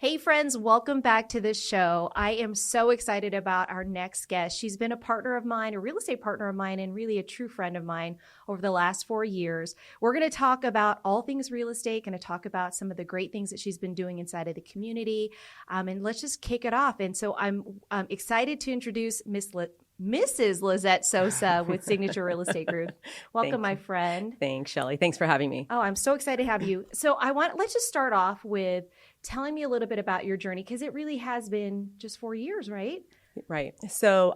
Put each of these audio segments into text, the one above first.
Hey friends, welcome back to the show. I am so excited about our next guest. She's been a partner of mine, a real estate partner of mine, and really a true friend of mine over the last 4 years. We're going to talk about all things real estate, going to talk about some of the great things that she's been doing inside of the community, and let's just kick it off. And so I'm excited to introduce Mrs. Lizette Sosa with Signature Real Estate Group. Welcome, my friend. Thanks, Shelly. Thanks for having me. Oh, I'm so excited to have you. So let's just start off with telling me a little bit about your journey, because it really has been just 4 years, right? Right. So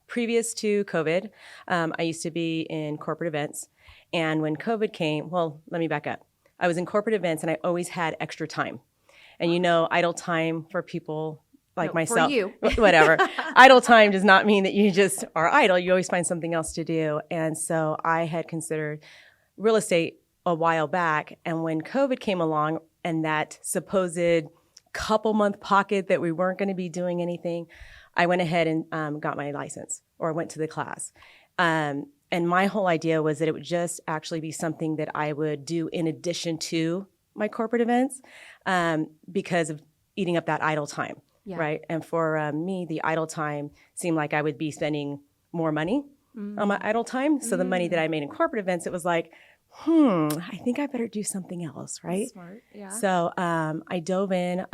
previous to COVID, I used to be in corporate events. And when COVID came, well, let me back up. I was in corporate events and I always had extra time. And idle time for people like myself, for you. Whatever. Idle time does not mean that you just are idle. You always find something else to do. And so I had considered real estate a while back. And when COVID came along and that supposed couple month pocket that we weren't going to be doing anything, I went ahead and got my license, or went to the class. And my whole idea was that it would just actually be something that I would do in addition to my corporate events, because of eating up that idle time. Yeah. Right. And for me, the idle time seemed like I would be spending more money on my idle time. So the money that I made in corporate events, it was like, I think I better do something else. Right. That's smart. Yeah. So I dove in.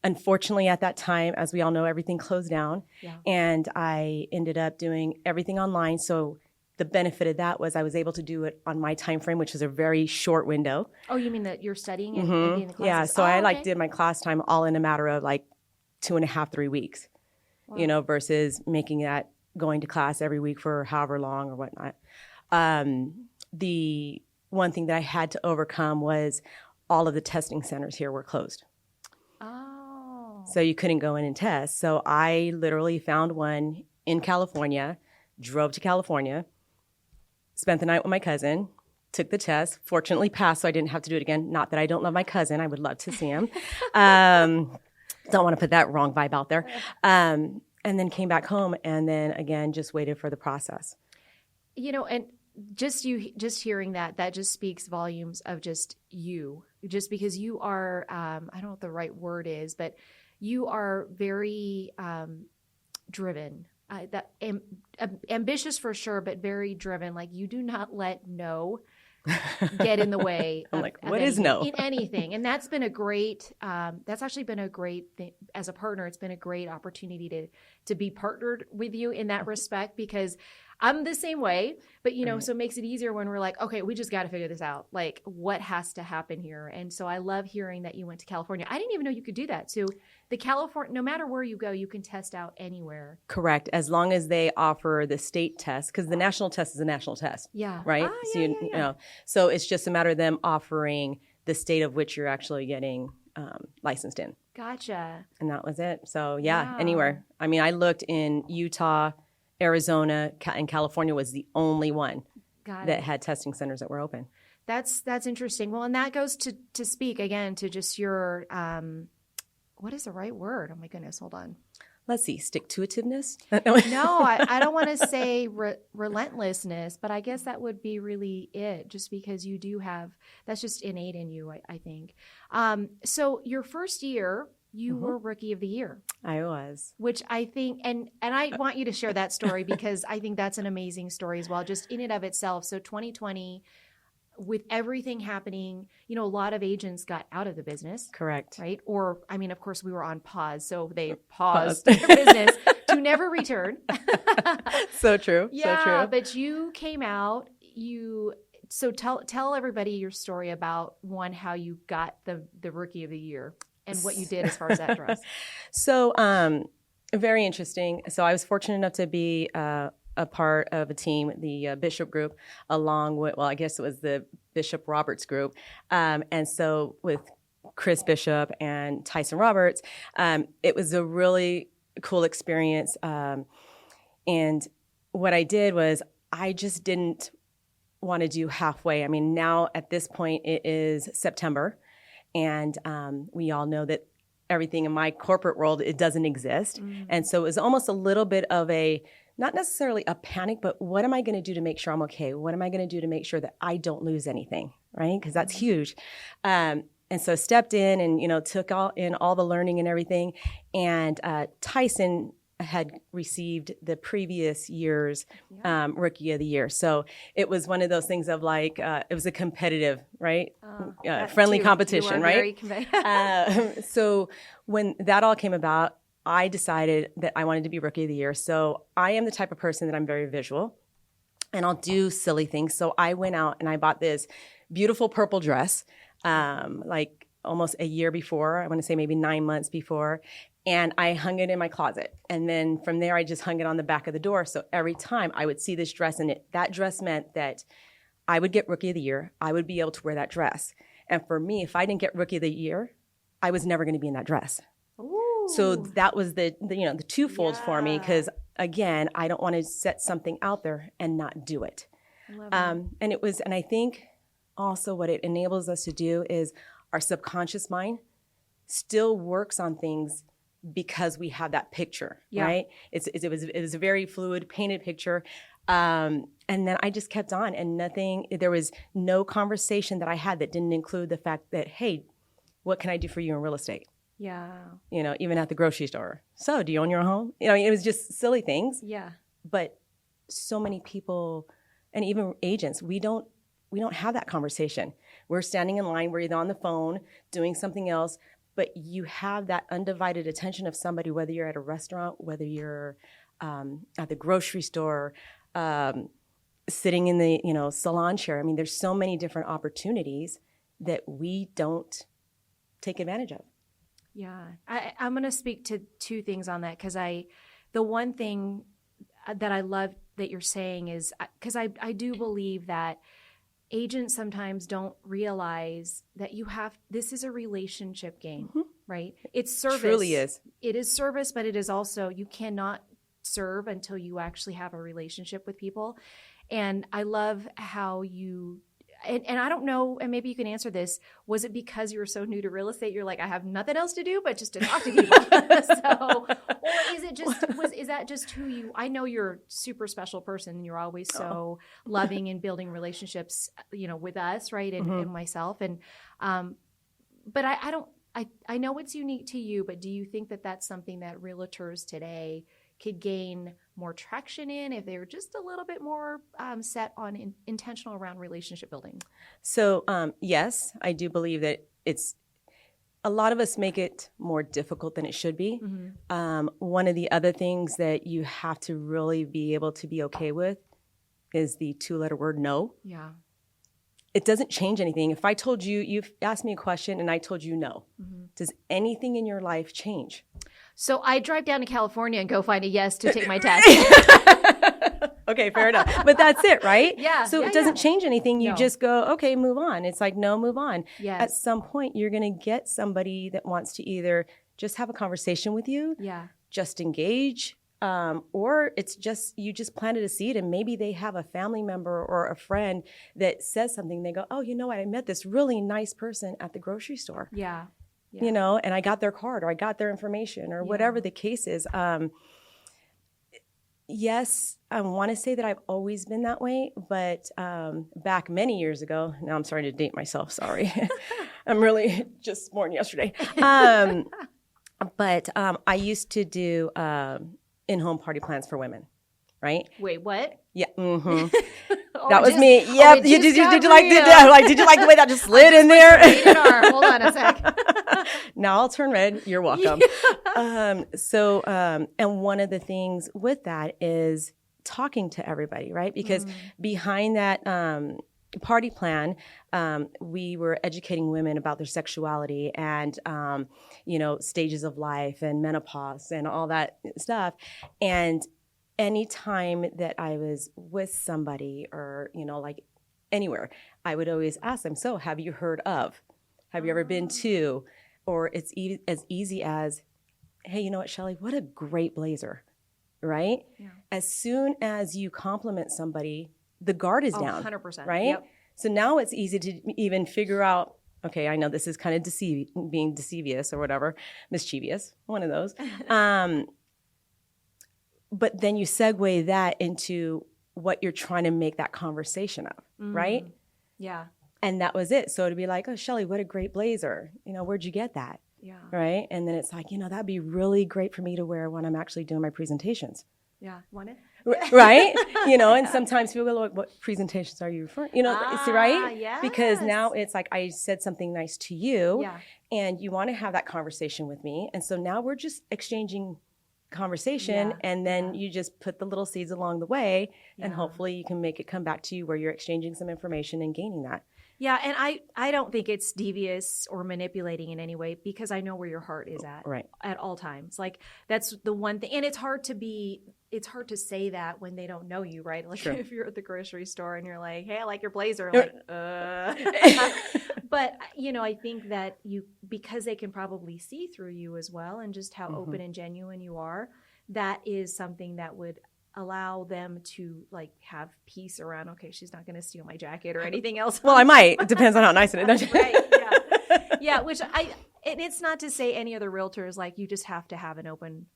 Unfortunately, at that time, as we all know, everything closed down. Yeah. And I ended up doing everything online. So the benefit of that was I was able to do it on my time frame, which was a very short window. Oh, you mean that you're studying and being in the classes? Yeah. So I did my class time all in a matter of 2.5, 3 weeks, wow. Versus making that going to class every week for however long or whatnot. The one thing that I had to overcome was all of the testing centers here were closed. Oh. So you couldn't go in and test. So I literally found one in California, drove to California, spent the night with my cousin, took the test, fortunately passed, so I didn't have to do it again. Not that I don't love my cousin. I would love to see him. Don't want to put that wrong vibe out there. And then came back home and then again, just waited for the process. And just hearing that just speaks volumes of just because you are, I don't know what the right word is, but you are very driven, ambitious for sure, but very driven. Like you do not let no get in the way. I'm like, what is no? In anything. And that's been that's actually been a great thing. As a partner, it's been a great opportunity to be partnered with you in that respect, because I'm the same way, but so it makes it easier when we're like, okay, we just got to figure this out. Like what has to happen here? And so I love hearing that you went to California. I didn't even know you could do that. So no matter where you go, you can test out anywhere. Correct. As long as they offer the state test, because the national test is a national test. Yeah. Right. So it's just a matter of them offering the state of which you're actually getting licensed in. Gotcha. And that was it. So yeah, wow. Anywhere. I mean, I looked in Utah, Arizona, and California was the only one that had testing centers that were open. That's interesting. Well, and that goes to speak again to just your, what is the right word? Oh my goodness, hold on. Let's see, stick-to-itiveness? No, I don't want to say relentlessness, but I guess that would be really it, just because you do have, that's just innate in you, I think. So your first year, you were Rookie of the Year. I was. Which I think, and I want you to share that story because I think that's an amazing story as well, just in and of itself. So 2020, with everything happening, a lot of agents got out of the business. Correct. Right? Or, of course, we were on pause, so they paused their business to never return. So true. Yeah, so true. But you came out, so tell everybody your story about, one, how you got the Rookie of the Year. And what you did as far as that dress. So, very interesting. So I was fortunate enough to be a part of a team, the Bishop Group, along with, I guess it was the Bishop Roberts Group. And so with Chris Bishop and Tyson Roberts, it was a really cool experience. And what I did was I just didn't want to do halfway. I mean, now at this point, it is September. And we all know that everything in my corporate world, it doesn't exist. Mm. And so it was almost a little bit of not necessarily a panic, but what am I going to do to make sure I'm okay? What am I going to do to make sure that I don't lose anything, right? Because that's huge. And so stepped in and, took all the learning and everything. And Tyson had received the previous year's Rookie of the Year. So it was one of those things of like, it was a competitive, right? Friendly competition, right? So when that all came about, I decided that I wanted to be Rookie of the Year. So I am the type of person that I'm very visual and I'll do silly things. So I went out and I bought this beautiful purple dress, like almost a year before, I want to say maybe 9 months before. And I hung it in my closet. And then from there, I just hung it on the back of the door. So every time I would see this dress in it, that dress meant that I would get Rookie of the Year. I would be able to wear that dress. And for me, if I didn't get Rookie of the Year, I was never going to be in that dress. Ooh. So that was the twofold for me. Because again, I don't want to set something out there and not do it. I love it. And I think also what it enables us to do is our subconscious mind still works on things because we have that picture, right? It was a very fluid, painted picture. And then I just kept on and there was no conversation that I had that didn't include the fact that, hey, what can I do for you in real estate? Yeah. Even at the grocery store. So do you own your own home? It was just silly things. Yeah. But so many people and even agents, we don't have that conversation. We're standing in line, we're either on the phone, doing something else, but you have that undivided attention of somebody, whether you're at a restaurant, whether you're at the grocery store, sitting in the salon chair. I mean, there's so many different opportunities that we don't take advantage of. Yeah, I'm going to speak to two things on that because the one thing that I love that you're saying is because I do believe that agents sometimes don't realize that this is a relationship game, right? It's service. It truly is. It is service, but it is also, you cannot serve until you actually have a relationship with people. And I love how you, and I don't know, and maybe you can answer this, was it because you were so new to real estate, you're like, I have nothing else to do but just to talk to people? Or is that just who you, I know you're a super special person and you're always so loving and building relationships, with us, right? And myself. And, but I know it's unique to you, but do you think that that's something that realtors today could gain more traction in if they were just a little bit more set on intentional around relationship building? So yes, I do believe that a lot of us make it more difficult than it should be. One of the other things that you have to really be able to be okay with is the 2-letter word no. Yeah. It doesn't change anything. If I told you, you've asked me a question and I told you no, does anything in your life change? So I drive down to California and go find a yes to take my test. Okay, fair enough. But that's it, right? Yeah. So it doesn't change anything. You just go, okay, move on. It's like, no, move on. Yes. At some point, you're going to get somebody that wants to either just have a conversation with you, just engage, or it's just, you just planted a seed and maybe they have a family member or a friend that says something. They go, oh, you know what? I met this really nice person at the grocery store. Yeah. And I got their card or I got their information or whatever the case is. Yes, I want to say that I've always been that way, but back many years ago, now I'm starting to date myself, sorry. I'm really just born yesterday. But I used to do in-home party plans for women, right? Wait, what? Yeah. That was me. Yep. Did you like the way that just slid in there? Hold on a sec. Now I'll turn red. You're welcome. And one of the things with that is talking to everybody, right? Because behind that party plan, we were educating women about their sexuality and, stages of life and menopause and all that stuff. And anytime that I was with somebody or, like anywhere, I would always ask them, so have you heard of? Have you ever been to? Or it's as easy as, hey, you know what, Shelly, what a great blazer, right? Yeah. As soon as you compliment somebody, the guard is down. 100%. Right? Yep. So now it's easy to even figure out, okay, I know this is kind of being deceivious or whatever, mischievous, one of those. But then you segue that into what you're trying to make that conversation of, right? Yeah. And that was it. So to be like, oh, Shelly, what a great blazer. Where'd you get that? Yeah. Right. And then it's like, that'd be really great for me to wear when I'm actually doing my presentations. Yeah. Want it? Right. And sometimes people go, what presentations are you referring? Right? Yes. Because now it's like I said something nice to you, Yeah. and you want to have that conversation with me. And so now we're just exchanging conversation, Yeah. and then you just put the little seeds along the way, and Yeah. hopefully you can make it come back to you where you're exchanging some information and gaining that. Yeah, and I don't think it's devious or manipulating in any way, because I know where your heart is at all times. Like, that's the one thing. And it's hard to say that when they don't know you, right? Like, Sure. if you're at the grocery store and you're like, hey, I like your blazer. Like, But, I think that because they can probably see through you as well, and just how open and genuine you are, that is something that would allow them to like have peace around, okay, she's not going to steal my jacket or anything else. Well, I might. It depends on how nice it is. Right, yeah. Yeah, and it's not to say any other realtors, like, you just have to have an open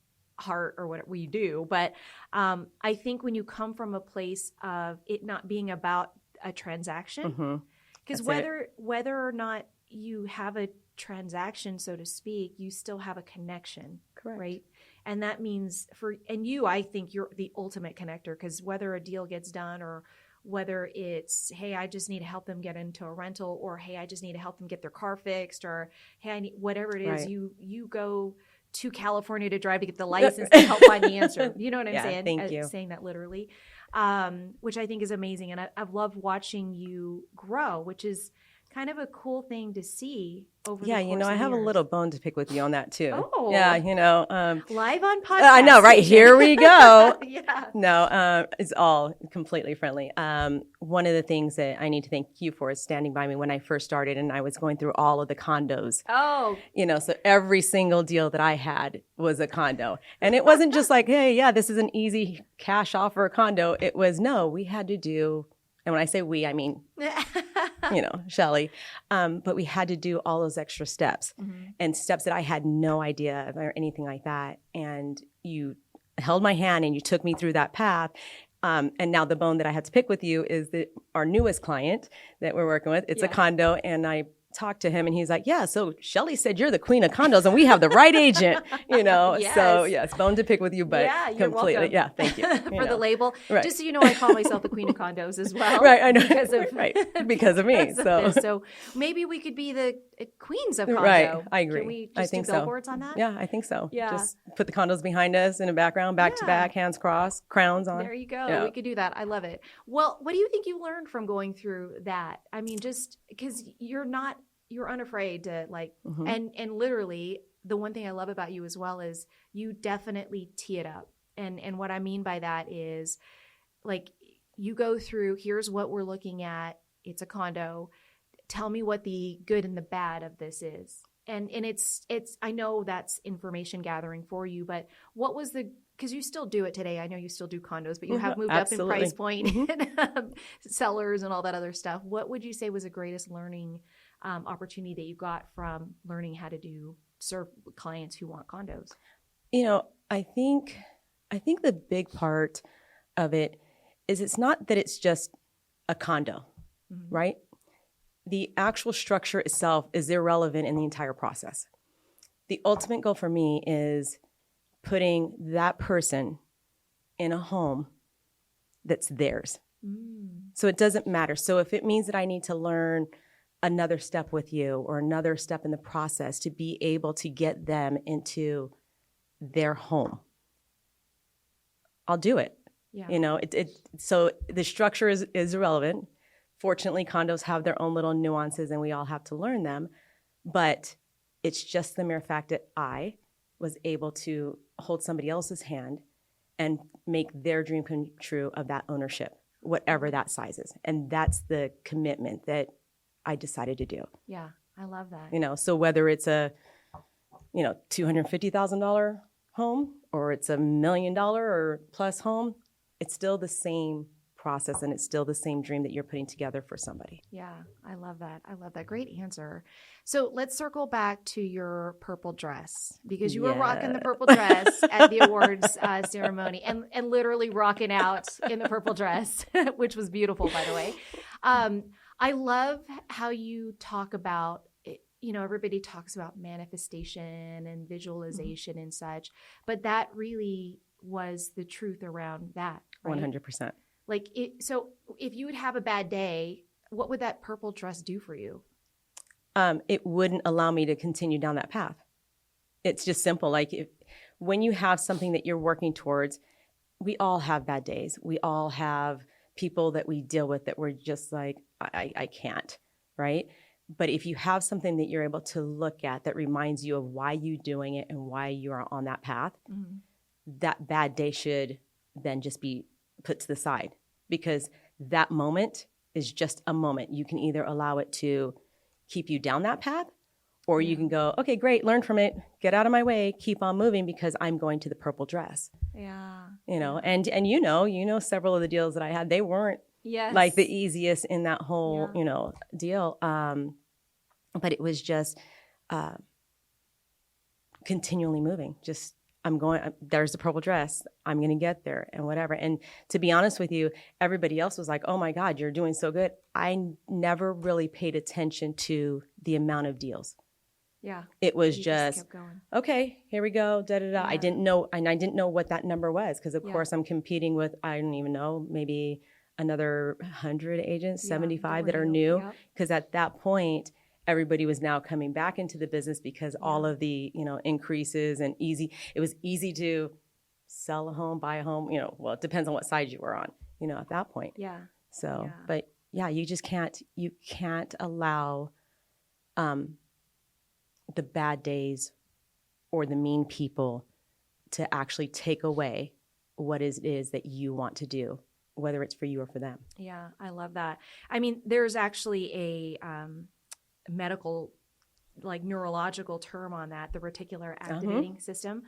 heart or what we do. But I think when you come from a place of it not being about a transaction, because whether or not you have a transaction, so to speak, you still have a connection. Correct. Right? And that means I think you're the ultimate connector, because whether a deal gets done, or whether it's, hey, I just need to help them get into a rental, or hey, I just need to help them get their car fixed, or hey, I need whatever it is, you go to California to drive to get the license to help find the answer. You know what I'm saying? Thank you. Saying that literally, which I think is amazing. And I've loved watching you grow, which is kind of a cool thing to see over the course of I have years. a little bone to pick with you on that too. Oh. Yeah, live on podcast. I know, right? Here we go. Yeah. No, it's all completely friendly. One of the things that I need to thank you for is standing by me when I first started, and I was going through all of the condos. Oh. So every single deal that I had was a condo. And it wasn't just like, hey, yeah, this is an easy cash offer a condo. It was, no, we had to do, and when I say we, I mean, Shelly. But we had to do all those extra steps, and steps that I had no idea of or anything like that. And you held my hand and you took me through that path. And now the bone that I had to pick with you is that our newest client that we're working with, it's a condo, and I talked to him and he's like, yeah, so Shelly said you're the queen of condos and we have the right agent, Yes. So yes, bone to pick with you, but you're completely. welcome. Yeah, thank you. For the label. Right. Just so you know, I call myself the queen of condos as well. Right, I know. Because of me. because of So this. So maybe we could be the queens of condo. Right, I agree. Can we just I think do billboards on that? Yeah, I think so. Yeah. Just put the condos behind us in the background, back to back, hands crossed, crowns on. There you go. Yeah. We could do that. I love it. Well, what do you think you learned from going through that? I mean, just because you're unafraid to like, and literally the one thing I love about you as well is you definitely tee it up. And what I mean by that is like, you go through, here's what we're looking at. It's a condo. Tell me what the good and the bad of this is. And it's, I know that's information gathering for you, but what was because you still do it today. I know you still do condos, but you have moved up in price point and sellers and all that other stuff. What would you say was the greatest learning opportunity that you got from learning how to serve clients who want condos? I think the big part of it is it's not that it's just a condo, right? The actual structure itself is irrelevant in the entire process. The ultimate goal for me is putting that person in a home that's theirs. So it doesn't matter. So if it means that I need to learn another step with you or another step in the process to be able to get them into their home, I'll do it. Yeah. So the structure is irrelevant. Fortunately, condos have their own little nuances and we all have to learn them. But it's just the mere fact that I was able to hold somebody else's hand and make their dream come true of that ownership, whatever that size is. And that's the commitment that I decided to do. Yeah, I love that. So whether it's a, $250,000 home or it's $1 million or plus home, it's still the same process and it's still the same dream that you're putting together for somebody. Yeah, I love that. I love that. Great answer. So let's circle back to your purple dress, because you were rocking the purple dress at the awards ceremony and literally rocking out in the purple dress, which was beautiful, by the way. I love how you talk about it. You know, everybody talks about manifestation and visualization and such, but that really was the truth around that, right? 100%. Like so if you would have a bad day, what would that purple dress do for you? It wouldn't allow me to continue down that path. It's just simple. Like when you have something that you're working towards, we all have bad days. We all have people that we deal with that we're just like, I can't, right? But if you have something that you're able to look at that reminds you of why you're doing it and why you are on that path, that bad day should then just be put to the side, because that moment is just a moment. You can either allow it to keep you down that path, or you can go, okay, great, learn from it, get out of my way, keep on moving because I'm going to the purple dress. Yeah. You know, and you know several of the deals that I had, they weren't like the easiest in that whole, you know, deal. But it was just continually moving. Just there's the purple dress. I'm going to get there and whatever. And to be honest with you, everybody else was like, oh my God, you're doing so good. I never really paid attention to the amount of deals. Yeah. It was just kept going. Okay, here we go. Da, da, da. Yeah. I didn't know what that number was, because of course I'm competing with, I don't even know, maybe another 100 agents, 75 that are new. Because at that point, everybody was now coming back into the business because all of the, you know, increases and it was easy to sell a home, buy a home, you know, well, it depends on what side you were on, you know, at that point. Yeah. So, but yeah, you just can't allow, the bad days or the mean people to actually take away what it is that you want to do, whether it's for you or for them. Yeah, I love that. I mean, there's actually a medical, like neurological term on that, the reticular activating system.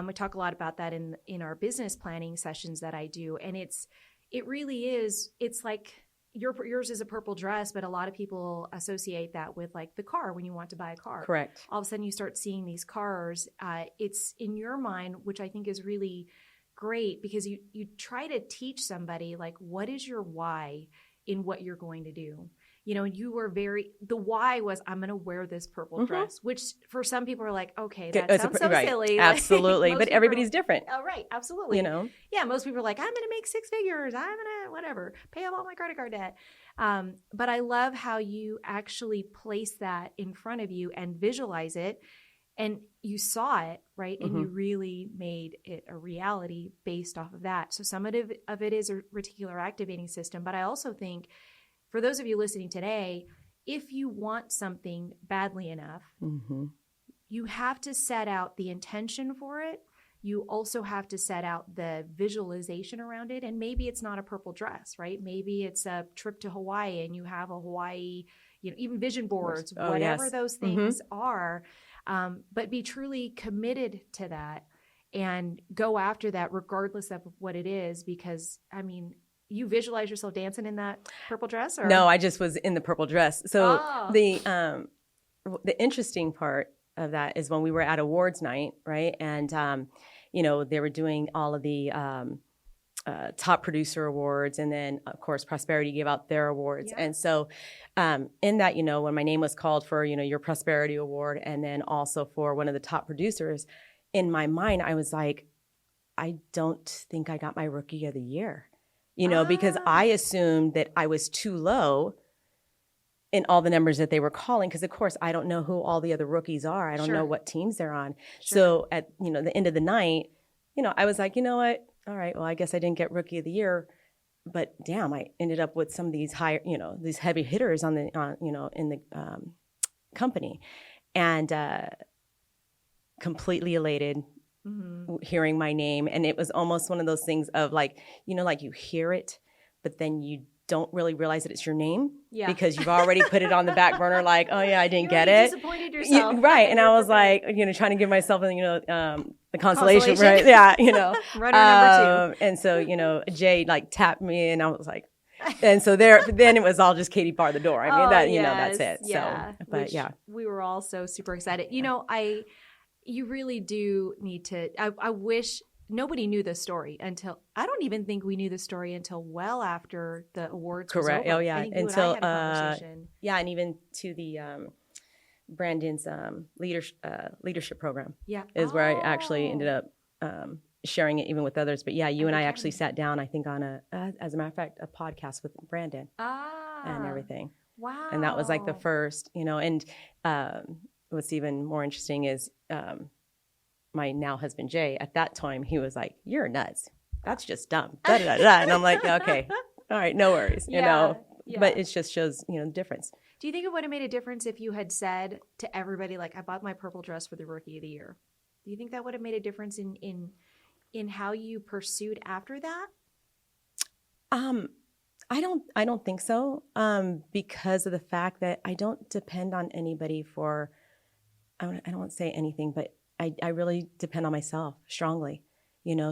We talk a lot about that in our business planning sessions that I do. And it really is, it's like yours is a purple dress, but a lot of people associate that with like the car when you want to buy a car. Correct. All of a sudden you start seeing these cars. It's in your mind, which I think is really great, because you try to teach somebody like, what is your why in what you're going to do? You know, you were the why was, I'm going to wear this purple dress, which for some people are like, okay, that sounds so silly. Absolutely. Like, but everybody's different. Oh, right. Absolutely. You know? Yeah. Most people are like, I'm going to make 6 figures. I'm going to whatever, pay off all my credit card debt. But I love how you actually place that in front of you and visualize it. And you saw it, right? And you really made it a reality based off of that. So some of it is a reticular activating system. But I also think, for those of you listening today, if you want something badly enough, you have to set out the intention for it. You also have to set out the visualization around it. And maybe it's not a purple dress, right? Maybe it's a trip to Hawaii and you have a Hawaii, you know, even vision boards, whatever those things are. But be truly committed to that and go after that regardless of what it is, because, I mean, you visualize yourself dancing in that purple dress? Or? No, I just was in the purple dress. So the interesting part of that is when we were at awards night, right? And, you know, they were doing all of the top producer awards. And then, of course, Prosperity gave out their awards. Yeah. And so in that, you know, when my name was called for, you know, your Prosperity Award and then also for one of the top producers, in my mind, I was like, I don't think I got my Rookie of the Year. You know, because I assumed that I was too low in all the numbers that they were calling. Because, of course, I don't know who all the other rookies are. I don't know what teams they're on. So at, you know, the end of the night, you know, I was like, you know what? All right, well, I guess I didn't get Rookie of the Year. But damn, I ended up with some of these higher, you know, these heavy hitters on the, you know, in the company. And completely elated. Hearing my name. And it was almost one of those things of like, you know, like you hear it, but then you don't really realize that it's your name because you've already put it on the back burner. Like, oh yeah, I didn't get it. Disappointed yourself. Right. And I was like, you know, trying to give myself, you know, the consolation, right? Yeah. You know, runner number 2. And so, you know, Jay like tapped me and I was like, and so then it was all just Katie bar the door. I mean, you know, that's it. Yeah. So, but we were all so super excited. You know, you really do need to, I wish nobody knew the story until, I don't even think we knew the story until well after the awards was Correct. over. Oh, yeah. I think Until, you and I had a conversation. yeah, and even to the Brandon's leadership program Yeah. is where I actually ended up sharing it even with others. But yeah, you and I actually sat down, I think, on as a matter of fact, a podcast with Brandon and everything. Wow. And that was like the first, and what's even more interesting is my now husband, Jay, at that time, he was like, "You're nuts. That's just dumb." Da, da, da, da. And I'm like, okay, all right, no worries, Yeah. But it just shows, the difference. Do you think it would have made a difference if you had said to everybody, like, I bought my purple dress for the Rookie of the Year? Do you think that would have made a difference in how you pursued after that? I don't think so. Because of the fact that I don't depend on anybody for, I don't want to say anything, but I really depend on myself strongly,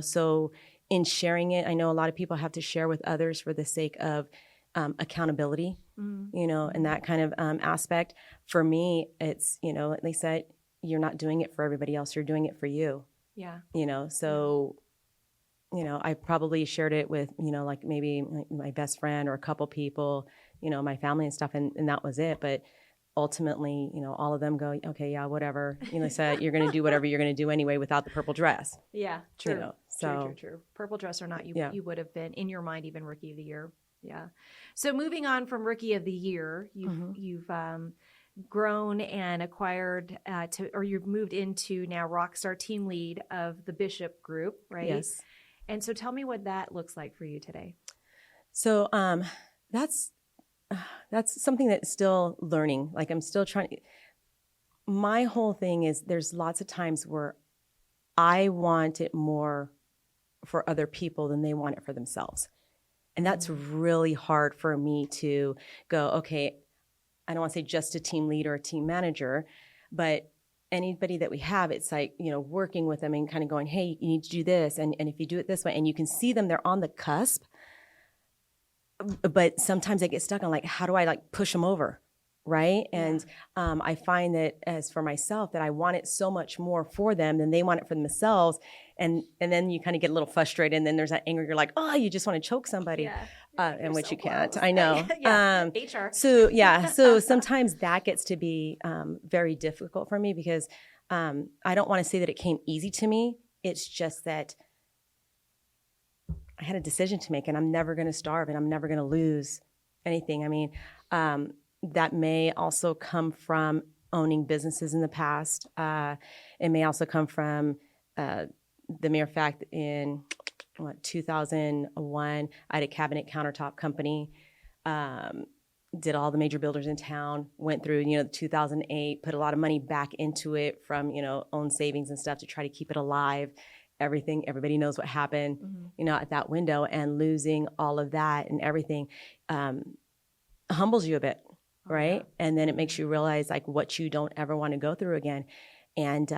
so in sharing it, I know a lot of people have to share with others for the sake of accountability, and that kind of aspect. For me, it's, like they said, you're not doing it for everybody else. You're doing it for you. Yeah. So, I probably shared it with, like maybe my best friend or a couple people, my family and stuff. And that was it. But ultimately, all of them go, okay, yeah, whatever. Said you're going to do whatever you're going to do anyway without the purple dress. Yeah, true. So True. Purple dress or not, you would have been, in your mind, even Rookie of the Year. Yeah. So moving on from Rookie of the Year, you've grown and acquired or you've moved into now Rockstar Team Lead of the Bishop Group, right? Yes. And so tell me what that looks like for you today. So that's something that's still learning. Like I'm still trying. My whole thing is there's lots of times where I want it more for other people than they want it for themselves. And that's really hard for me to go, okay, I don't want to say just a team lead or a team manager, but anybody that we have, it's like, working with them and kind of going, hey, you need to do this. And if you do it this way, and you can see them, they're on the cusp. But sometimes I get stuck on like, how do I like push them over? Right. Yeah. And I find that as for myself, that I want it so much more for them than they want it for themselves. And then you kind of get a little frustrated. And then there's that anger. You're like, oh, you just want to choke somebody. Yeah. And which so you can't. I know. HR. So sometimes that gets to be very difficult for me because I don't want to say that it came easy to me. It's just that I had a decision to make, and I'm never going to starve, and I'm never going to lose anything. I mean, that may also come from owning businesses in the past. It may also come from the mere fact in 2001, I had a cabinet countertop company, did all the major builders in town, went through, 2008, put a lot of money back into it from, own savings and stuff to try to keep it alive. Everybody knows what happened, at that window, and losing all of that and everything humbles you a bit, right? Yeah. And then it makes you realize like what you don't ever want to go through again. And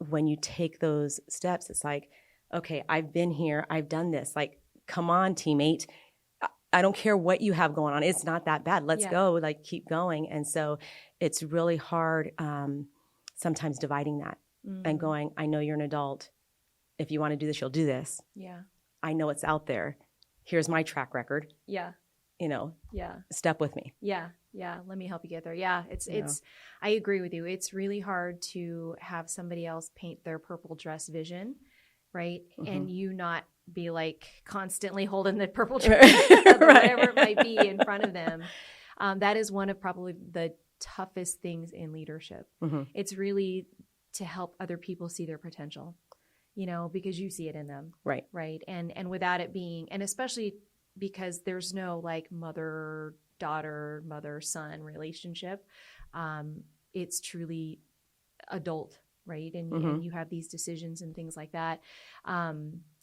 when you take those steps, it's like, okay, I've been here, I've done this. Like, come on, teammate. I don't care what you have going on. It's not that bad. Let's go, like keep going. And so it's really hard sometimes dividing that and going, I know you're an adult. If you want to do this, you'll do this. Yeah. I know it's out there. Here's my track record. Yeah. Step with me. Yeah. Let me help you get there. Yeah. I agree with you. It's really hard to have somebody else paint their purple dress vision, right? Mm-hmm. And you not be like constantly holding the purple dress, right. Whatever it might be in front of them. That is one of probably the toughest things in leadership. Mm-hmm. It's really to help other people see their potential. Because you see it in them. Right. Right. And without it being, and especially because there's no like mother-daughter, mother-son relationship. It's truly adult, right? And you have these decisions and things like that.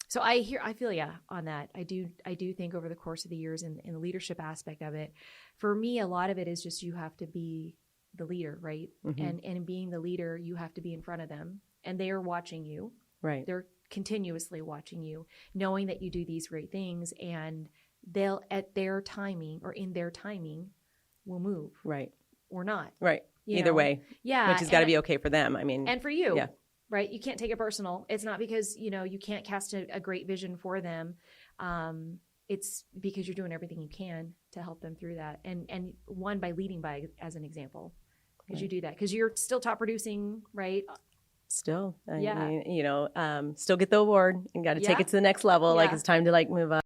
So I feel on that. I do think over the course of the years in the leadership aspect of it, for me, a lot of it is just, you have to be the leader, right? Mm-hmm. And being the leader, you have to be in front of them, and they are watching you. Right. They're continuously watching you, knowing that you do these great things, and they'll at their timing or in their timing will move. Right. Or not. Right. Either way. Yeah. Which has got to be okay for them. I mean. And for you. Yeah. right? You can't take it personal. It's not because, you can't cast a great vision for them. It's because you're doing everything you can to help them through that. And one, by leading by as an example, because you do that, because you're still top producing, right? Still, Yeah. still get the award and got to take it to the next level. Yeah. Like it's time to like move up.